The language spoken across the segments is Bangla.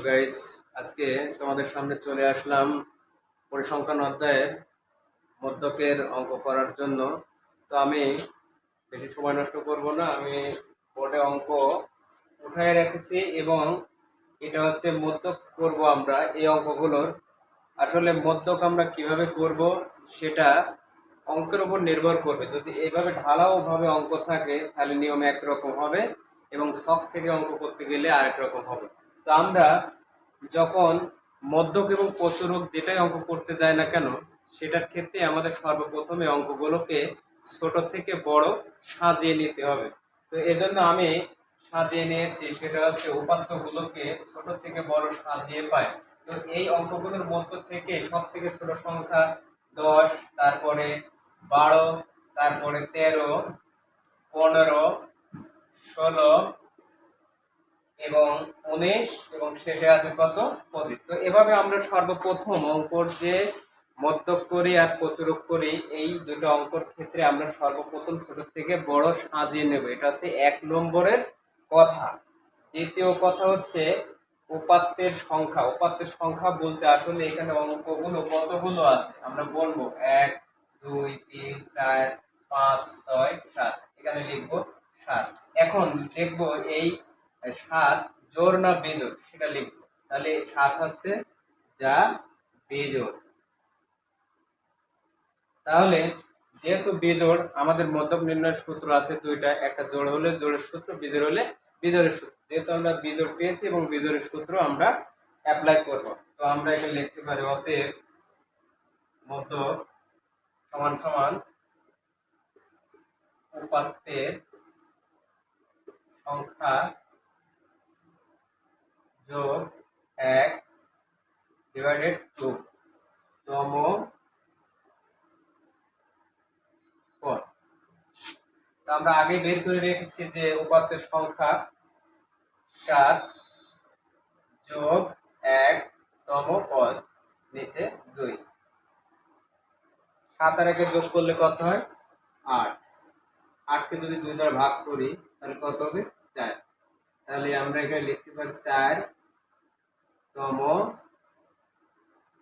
গাইস, আজকে তোমাদের সামনে চলে আসলাম পরিসংখ্যান অধ্যায়ের মধ্যকের অঙ্ক করার জন্য। তো আমি বেশি সময় নষ্ট করব না, আমি বোর্ডে অঙ্ক উঠায় রেখেছি এবং এটা হচ্ছে মধ্যক করব আমরা এই অঙ্কগুলোর। আসলে মধ্যক আমরা কিভাবে করব সেটা অঙ্কের উপর নির্ভর করবে। যদি এইভাবে ঢালাওভাবে অঙ্ক থাকে তাহলে নিয়ম একরকম হবে এবং ছক থেকে অঙ্ক করতে গেলে আরেক রকম হবে। তো আমরা যখন মধ্যক এবং প্রচুরক যেটাই অঙ্ক করতে যায় না কেন, সেটার ক্ষেত্রে আমাদের সর্বপ্রথমে অঙ্কগুলোকে ছোট থেকে বড় সাজিয়ে নিতে হবে। তো এজন্য আমি সাজিয়ে নিয়েছি, সেটা হচ্ছে উপাত্তগুলোকে ছোট থেকে বড় সাজিয়ে পাই। তো এই অঙ্কগুলোর মধ্য থেকে সব থেকে ছোট সংখ্যা 10, তারপরে 12, তারপরে 13, 15, 16 এবং 19 এবং শেষে আছে কত? 25। তো এভাবে আমরা সর্বপ্রথম অঙ্কর যে মধ্যক করি আর প্রচুরক করি, এই দুটো অঙ্কর ক্ষেত্রে আমরা সর্বপ্রথম ছোট থেকে বড় সাজিয়ে নেব। এটা হচ্ছে 1 নম্বরের কথা। দ্বিতীয় কথা হচ্ছে উপাত্তের সংখ্যা। উপাত্তের সংখ্যা বলতে আসলে এখানে অঙ্কগুলো কতগুলো আছে আমরা বলবো 1, 2, 3, 4, 5, 6, 7। এখানে লিখবো 7। এখন দেখবো এই 7 জোড় না বেজোড় সেটা লিখবো। তাহলে 7 হচ্ছে যা বেজোড়। তাহলে যেহেতু বেজোড়, আমাদের মধ্যক নির্ণয়ের সূত্র আছে দুইটা, একটা জোড় হলে জোড়ের সূত্র, বিজোড় হলে বিজোড়ের সূত্র। যেহেতু আমরা বিজোড় পেয়েছি এবং বিজোড়ের সূত্র আমরা অ্যাপ্লাই করব, তো আমরা এখানে লিখতে পারি অতএব মধ্যক সমান সমান উপাত্তের সংখ্যা যোগ 1 ডিভাইডেড 2 তম পদ। তো আমরা আগে বের করে রেখেছি যে উপাত্তের সংখ্যা 7 যোগ 1 তম পদ নিচে 2। 7 আর 1 যোগ করলে কত হয়? 8। 8 কে যদি 2 দ্বারা ভাগ করি তাহলে কত হবে? 4। তাহলে আমরা এখানে লিখতে পারি 4 তম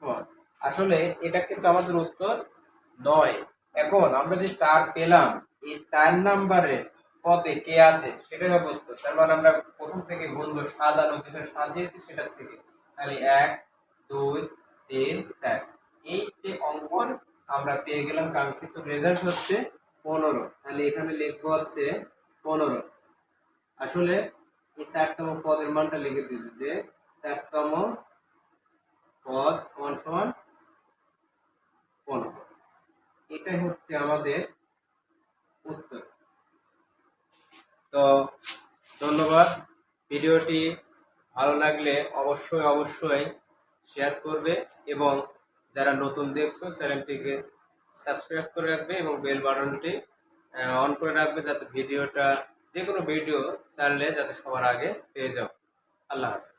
পদ। আসলে এটা কিন্তু আমাদের উত্তর 9। এখন আমরা যে 4 পেলাম, এই 4 নম্বরের পদে কে আছে সেটা হবে উত্তর। তার মানে আমরা প্রথম থেকে গুনবো, সাজানো যেটা সাজিয়েছি সেটার থেকে। তাহলে 1, 2, 3, 4। এই যে অঙ্কন আমরা পেয়ে গেলাম, কাঙ্ক্ষিত রেজাল্ট হচ্ছে 15। তাহলে এখানে লিখবো হচ্ছে 15। আসলে এই 4তম পদের মানটা লিখে দিচ্ছি যে 4তম পদ সমান সমান 15। এটাই হচ্ছে আমাদের উত্তর। তো ধন্যবাদ। ভিডিওটি ভালো লাগলে অবশ্যই শেয়ার করবে এবং যারা নতুন দেখছো চ্যানেলটিকে সাবস্ক্রাইব করে রাখবে এবং বেল বাটনটি অন করে রাখবে, যাতে ভিডিওটা যে কোনো ভিডিও ছাড়লে যাতে সবার আগে পেয়ে যাও। আল্লাহ হাফেজ।